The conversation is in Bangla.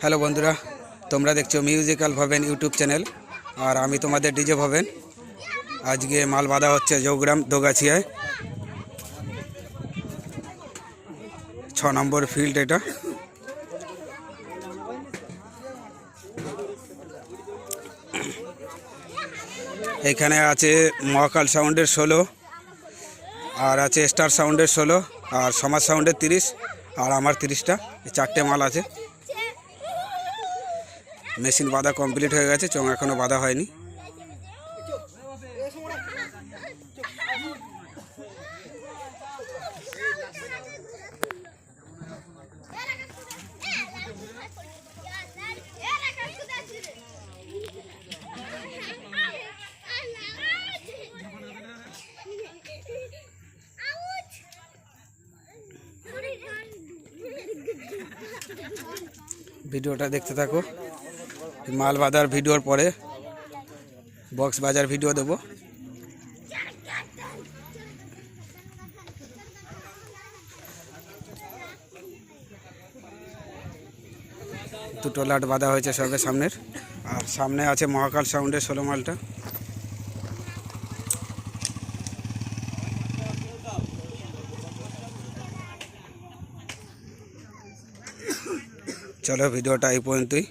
হ্যালো বন্ধুরা, তোমরা দেখছো মিউজিক্যাল ভবেন ইউটিউব চ্যানেল। আর আমি তোমাদের ডিজে ভবেন। আজকে মাল বাঁধা হচ্ছে জৌগ্রাম দোগাছিয়ায় 6 নম্বর ফিল্ড। এটা এখানে আছে মহাকাল সাউন্ডের 16, আর আছে স্টার সাউন্ডের 16, আর সমাজ সাউন্ডের 30, আর আমার 30টা। এই 4টে মাল আছে। মেশিন বাঁধা কমপ্লিট হয়ে গেছে, চোঙ এখনও বাঁধা হয়নি। ভিডিওটা দেখতে থাকো। মাল বাঁধার ভিডিওর পরে বক্স বাজার ভিডিও দেবো। দুটো লাট বাঁধা হয়েছে সবে সামনের, আর সামনে আছে মহাকাল সাউন্ডের 16 মালটা। চলো ভিডিওটা এই পর্যন্তই।